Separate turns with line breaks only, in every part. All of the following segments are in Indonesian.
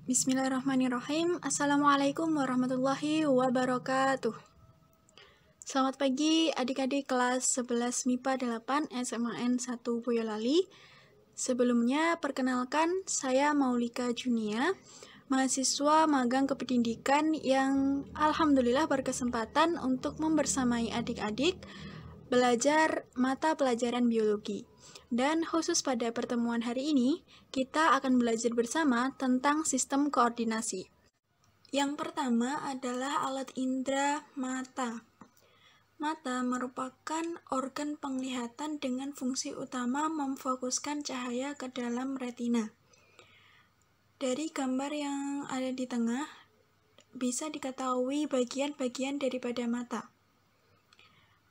Bismillahirrahmanirrahim. Assalamualaikum warahmatullahi wabarakatuh. Selamat pagi adik-adik kelas 11 MIPA 8 SMAN 1 Boyolali. Sebelumnya perkenalkan, saya Maulika Junia, mahasiswa magang kependidikan yang alhamdulillah berkesempatan untuk membersamai adik-adik belajar mata pelajaran biologi. Dan khusus pada pertemuan hari ini, kita akan belajar bersama tentang sistem koordinasi. Yang pertama adalah alat indera mata. Mata merupakan organ penglihatan dengan fungsi utama memfokuskan cahaya ke dalam retina. Dari gambar yang ada di tengah, bisa diketahui bagian-bagian daripada mata.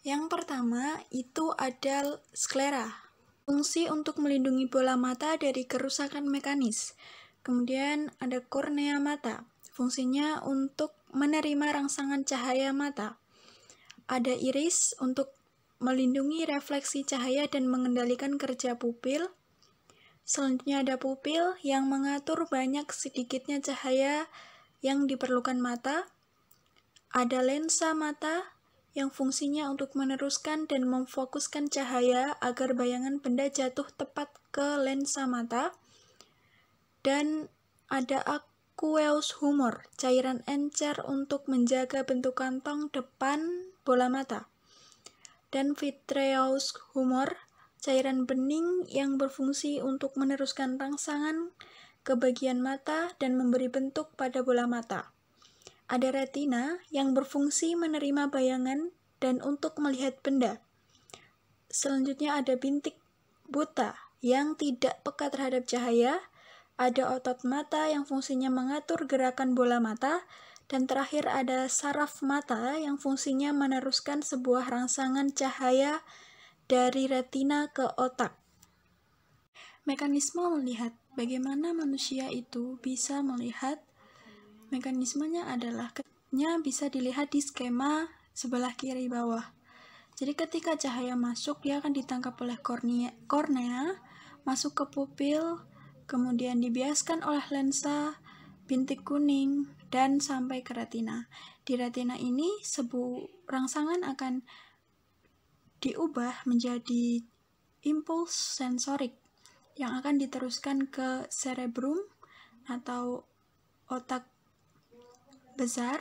Yang pertama itu ada sklera. Fungsi untuk melindungi bola mata dari kerusakan mekanis. Kemudian ada kornea mata. Fungsinya untuk menerima rangsangan cahaya mata. Ada iris untuk melindungi refleksi cahaya dan mengendalikan kerja pupil. Selanjutnya ada pupil yang mengatur banyak sedikitnya cahaya yang diperlukan mata. Ada lensa mata yang fungsinya untuk meneruskan dan memfokuskan cahaya agar bayangan benda jatuh tepat ke lensa mata. Dan ada aqueous humor, cairan encer untuk menjaga bentuk kantong depan bola mata. Dan vitreous humor, cairan bening yang berfungsi untuk meneruskan rangsangan ke bagian mata dan memberi bentuk pada bola mata. Ada retina yang berfungsi menerima bayangan dan untuk melihat benda. Selanjutnya ada bintik buta yang tidak peka terhadap cahaya. Ada otot mata yang fungsinya mengatur gerakan bola mata. Dan terakhir ada saraf mata yang fungsinya meneruskan sebuah rangsangan cahaya dari retina ke otak. Mekanisme melihat. Bagaimana manusia itu bisa melihat? Mekanismenya adalah bisa dilihat di skema sebelah kiri bawah. Jadi ketika cahaya masuk, dia akan ditangkap oleh kornea, masuk ke pupil, kemudian dibiaskan oleh lensa, bintik kuning, dan sampai ke retina. Di retina ini, rangsangan akan diubah menjadi impuls sensorik yang akan diteruskan ke cerebrum atau otak besar,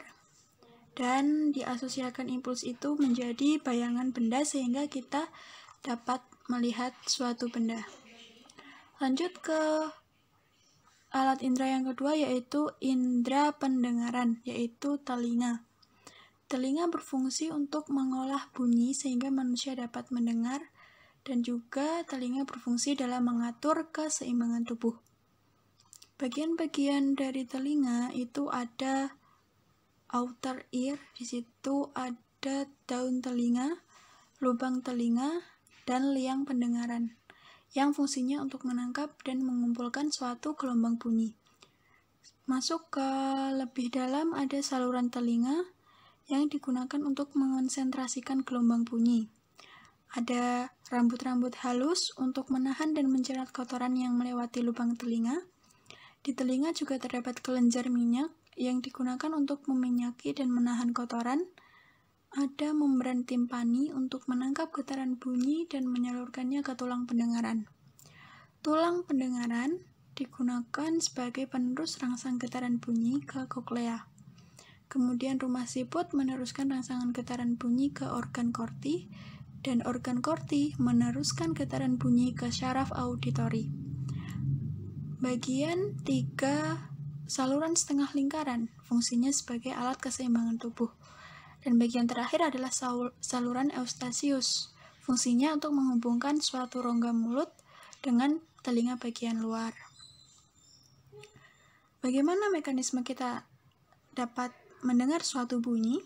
dan diasosiasikan impuls itu menjadi bayangan benda sehingga kita dapat melihat suatu benda. Lanjut ke alat indera yang kedua, yaitu indera pendengaran, yaitu telinga. Telinga berfungsi untuk mengolah bunyi sehingga manusia dapat mendengar, dan juga telinga berfungsi dalam mengatur keseimbangan tubuh. Bagian-bagian dari telinga itu ada outer ear, di situ ada daun telinga, lubang telinga, dan liang pendengaran yang fungsinya untuk menangkap dan mengumpulkan suatu gelombang bunyi. Masuk ke lebih dalam ada saluran telinga yang digunakan untuk mengonsentrasikan gelombang bunyi. Ada rambut-rambut halus untuk menahan dan menjerat kotoran yang melewati lubang telinga. Di telinga juga terdapat kelenjar minyak yang digunakan untuk meminyaki dan menahan kotoran. Ada membran timpani untuk menangkap getaran bunyi dan menyalurkannya ke tulang pendengaran. Tulang pendengaran digunakan sebagai penerus rangsang getaran bunyi ke koklea. Kemudian rumah siput meneruskan rangsangan getaran bunyi ke organ korti, dan organ korti meneruskan getaran bunyi ke syaraf auditori. Bagian 3 saluran setengah lingkaran, fungsinya sebagai alat keseimbangan tubuh. Dan bagian terakhir adalah saluran eustasius, fungsinya untuk menghubungkan suatu rongga mulut dengan telinga bagian luar. Bagaimana mekanisme kita dapat mendengar suatu bunyi?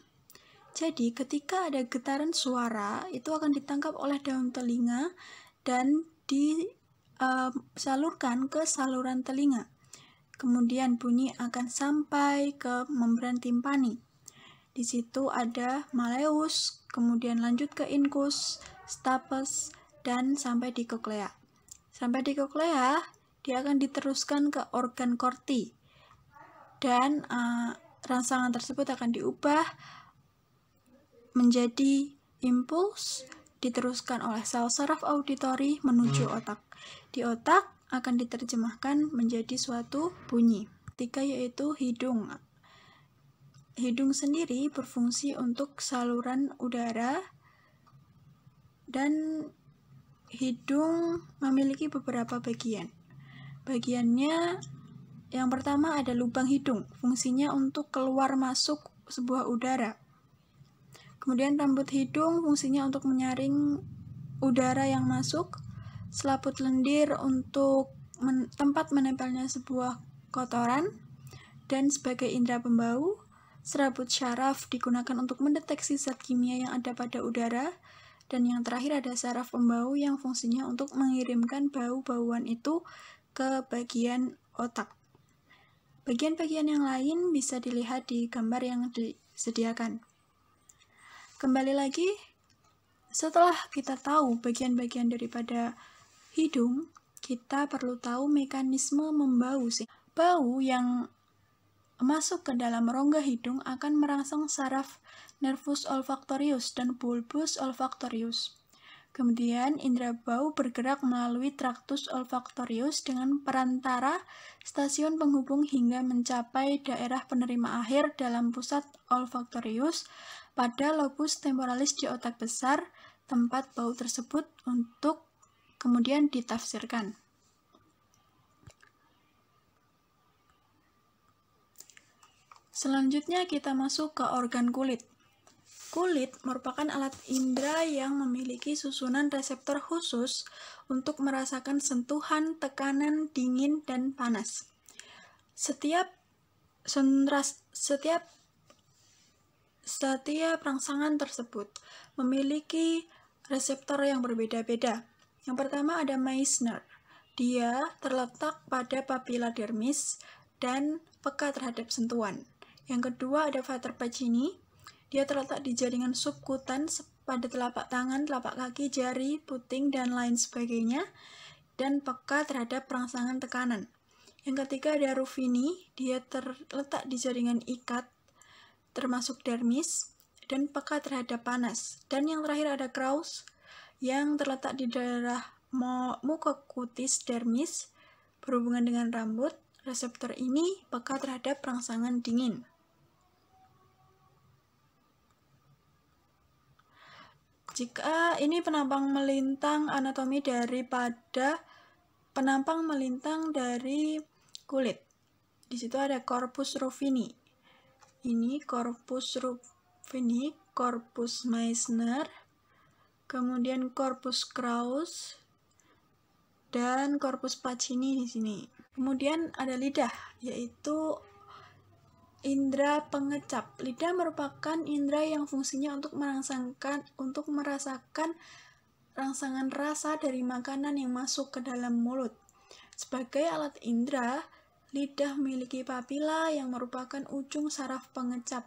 Jadi ketika ada getaran suara, itu akan ditangkap oleh daun telinga dan disalurkan ke saluran telinga. Kemudian bunyi akan sampai ke membran timpani. Di situ ada malleus, kemudian lanjut ke incus, stapes, dan sampai di koklea. Sampai di koklea, dia akan diteruskan ke organ korti. dan rangsangan tersebut akan diubah menjadi impuls, diteruskan oleh sel saraf auditori menuju otak. Di otak akan diterjemahkan menjadi suatu bunyi. Ketiga yaitu hidung. Hidung sendiri berfungsi untuk saluran udara, dan hidung memiliki beberapa bagian. Bagiannya yang pertama ada lubang hidung, fungsinya untuk keluar masuk sebuah udara. Kemudian rambut hidung fungsinya untuk menyaring udara yang masuk, selaput lendir untuk tempat menempelnya sebuah kotoran, dan sebagai indera pembau, serabut syaraf digunakan untuk mendeteksi zat kimia yang ada pada udara, dan yang terakhir ada saraf pembau yang fungsinya untuk mengirimkan bau-bauan itu ke bagian otak. Bagian-bagian yang lain bisa dilihat di gambar yang disediakan. Kembali lagi, setelah kita tahu bagian-bagian daripada hidung, kita perlu tahu mekanisme membau. Bau yang masuk ke dalam rongga hidung akan merangsang saraf nervus olfaktorius dan bulbus olfaktorius. Kemudian indera bau bergerak melalui traktus olfaktorius dengan perantara stasiun penghubung hingga mencapai daerah penerima akhir dalam pusat olfaktorius pada lobus temporalis di otak besar, tempat bau tersebut untuk kemudian ditafsirkan. Selanjutnya kita masuk ke organ kulit. Kulit merupakan alat indera yang memiliki susunan reseptor khusus untuk merasakan sentuhan, tekanan, dingin, dan panas. Setiap rangsangan tersebut memiliki reseptor yang berbeda-beda. Yang pertama ada Meissner. Dia terletak pada papila dermis dan peka terhadap sentuhan. Yang kedua ada Vater Pacini. Dia terletak di jaringan subkutans pada telapak tangan, telapak kaki, jari, puting, dan lain sebagainya, dan peka terhadap rangsangan tekanan. Yang ketiga ada Ruffini. Dia terletak di jaringan ikat, termasuk dermis, dan peka terhadap panas. Dan yang terakhir ada Krauss, yang terletak di daerah mukokutis dermis, berhubungan dengan rambut. Reseptor ini peka terhadap rangsangan dingin. Jika ini penampang melintang anatomi daripada penampang melintang dari kulit. Di situ ada corpus Ruffini. Ini corpus Ruffini, corpus Meissner, kemudian corpus Krauss, dan corpus Pacini di sini. Kemudian ada lidah, yaitu indera pengecap. Lidah merupakan indera yang fungsinya untuk merasakan rangsangan rasa dari makanan yang masuk ke dalam mulut. Sebagai alat indera, lidah memiliki papila yang merupakan ujung saraf pengecap.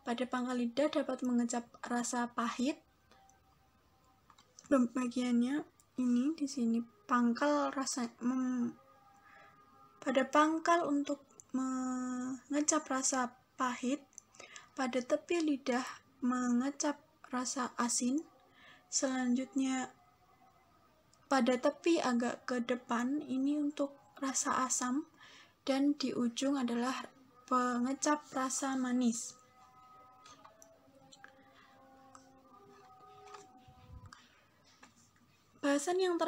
Pada pangkal lidah dapat mengecap rasa pahit. Bagiannya ini di sini pangkal rasa pada pangkal untuk mengecap rasa pahit, pada tepi lidah mengecap rasa asin, selanjutnya pada tepi agak ke depan ini untuk rasa asam, dan di ujung adalah pengecap rasa manis. Bahasan kedua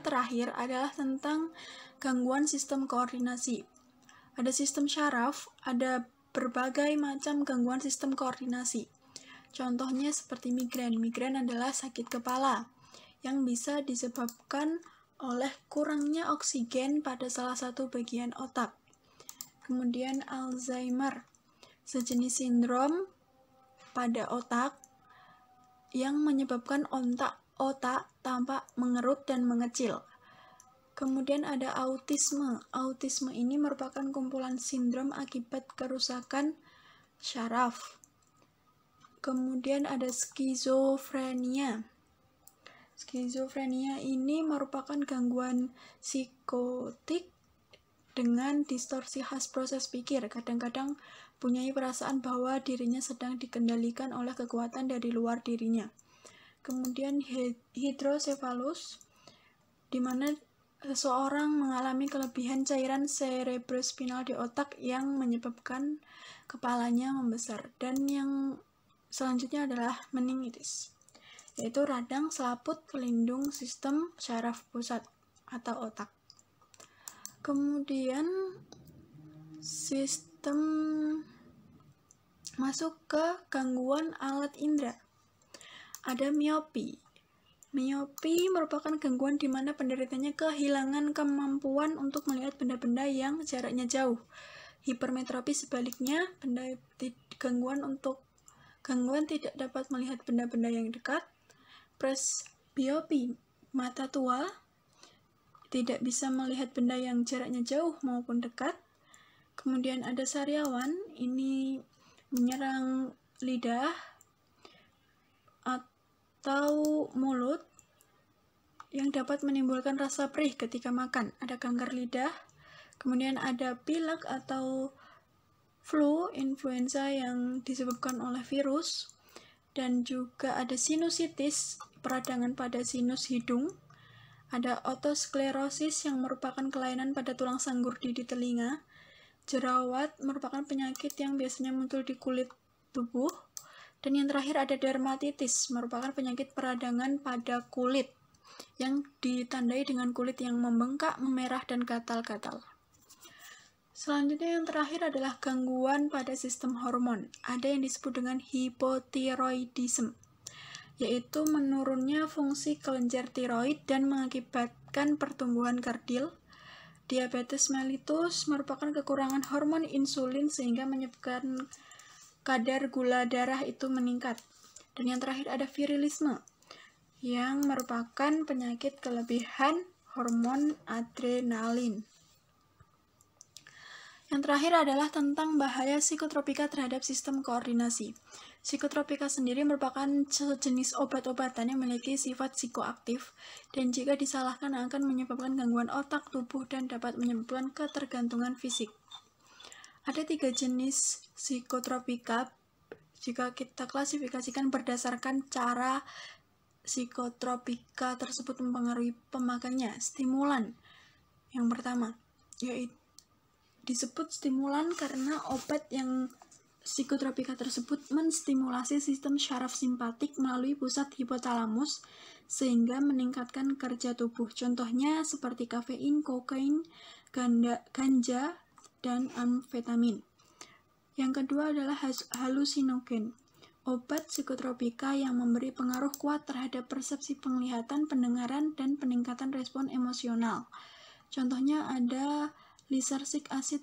terakhir adalah tentang gangguan sistem koordinasi. Ada sistem syaraf, ada berbagai macam gangguan sistem koordinasi. Contohnya seperti migrain. Migrain adalah sakit kepala yang bisa disebabkan oleh kurangnya oksigen pada salah satu bagian otak. Kemudian Alzheimer, sejenis sindrom pada otak yang menyebabkan otak tampak mengerut dan mengecil. Kemudian ada autisme. Autisme ini merupakan kumpulan sindrom akibat kerusakan syaraf. Kemudian ada skizofrenia. Skizofrenia ini merupakan gangguan psikotik dengan distorsi khas proses pikir. Kadang-kadang punya perasaan bahwa dirinya sedang dikendalikan oleh kekuatan dari luar dirinya. Kemudian hidrosefalus, di mana seseorang mengalami kelebihan cairan cerebrospinal di otak yang menyebabkan kepalanya membesar. Dan yang selanjutnya adalah meningitis, yaitu radang selaput pelindung sistem syaraf pusat atau otak. Kemudian sistem masuk ke gangguan alat indera. Ada miopi. Miopi merupakan gangguan di mana penderitanya kehilangan kemampuan untuk melihat benda-benda yang jaraknya jauh. Hipermetropi sebaliknya, gangguan tidak dapat melihat benda-benda yang dekat. Presbiopi, mata tua, tidak bisa melihat benda yang jaraknya jauh maupun dekat. Kemudian ada sariawan, ini menyerang lidah atau mulut yang dapat menimbulkan rasa perih ketika makan. Ada kanker lidah. Kemudian ada pilek atau flu, influenza yang disebabkan oleh virus. Dan juga ada sinusitis, peradangan pada sinus hidung. Ada otosklerosis yang merupakan kelainan pada tulang sanggurdi di telinga. Jerawat merupakan penyakit yang biasanya muncul di kulit tubuh. Dan yang terakhir ada dermatitis, merupakan penyakit peradangan pada kulit yang ditandai dengan kulit yang membengkak, memerah, dan gatal-gatal. Selanjutnya yang terakhir adalah gangguan pada sistem hormon. Ada yang disebut dengan hipotiroidisme, yaitu menurunnya fungsi kelenjar tiroid dan mengakibatkan pertumbuhan kerdil. Diabetes mellitus merupakan kekurangan hormon insulin sehingga menyebabkan kadar gula darah itu meningkat. Dan yang terakhir ada virilisme, yang merupakan penyakit kelebihan hormon adrenalin. Yang terakhir adalah tentang bahaya psikotropika terhadap sistem koordinasi. Psikotropika sendiri merupakan sejenis obat-obatan yang memiliki sifat psikoaktif dan jika disalahkan akan menyebabkan gangguan otak, tubuh, dan dapat menyebabkan ketergantungan fisik. Ada 3 jenis psikotropika jika kita klasifikasikan berdasarkan cara psikotropika tersebut mempengaruhi pemakainya. Stimulan yang pertama, yaitu disebut stimulan karena obat yang psikotropika tersebut menstimulasi sistem syaraf simpatik melalui pusat hipotalamus sehingga meningkatkan kerja tubuh. Contohnya seperti kafein, kokain, ganja, dan amfetamin. Yang kedua adalah halusinogen, obat psikotropika yang memberi pengaruh kuat terhadap persepsi penglihatan, pendengaran, dan peningkatan respon emosional. Contohnya ada lysergic acid,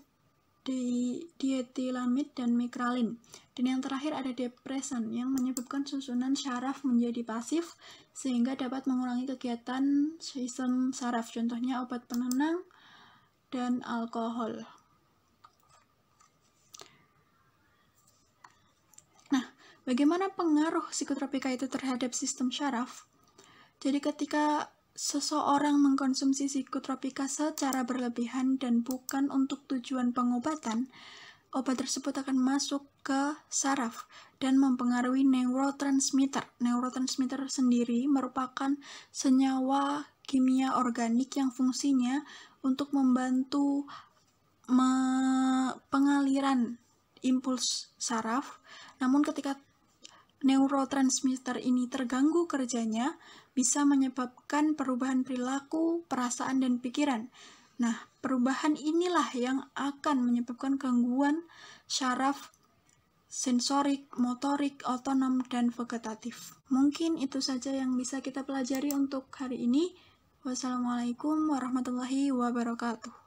dietilamid, dan mikralin. Dan yang terakhir ada depresan yang menyebabkan susunan syaraf menjadi pasif sehingga dapat mengurangi kegiatan sistem saraf. Contohnya obat penenang dan alkohol. Bagaimana pengaruh psikotropika itu terhadap sistem syaraf? Jadi ketika seseorang mengkonsumsi psikotropika secara berlebihan dan bukan untuk tujuan pengobatan, obat tersebut akan masuk ke saraf dan mempengaruhi neurotransmitter. Neurotransmitter sendiri merupakan senyawa kimia organik yang fungsinya untuk membantu pengaliran impuls saraf. Namun ketika neurotransmitter ini terganggu kerjanya, bisa menyebabkan perubahan perilaku, perasaan, dan pikiran. Nah, perubahan inilah yang akan menyebabkan gangguan syaraf sensorik, motorik, otonom, dan vegetatif. Mungkin itu saja yang bisa kita pelajari untuk hari ini. Wassalamualaikum warahmatullahi wabarakatuh.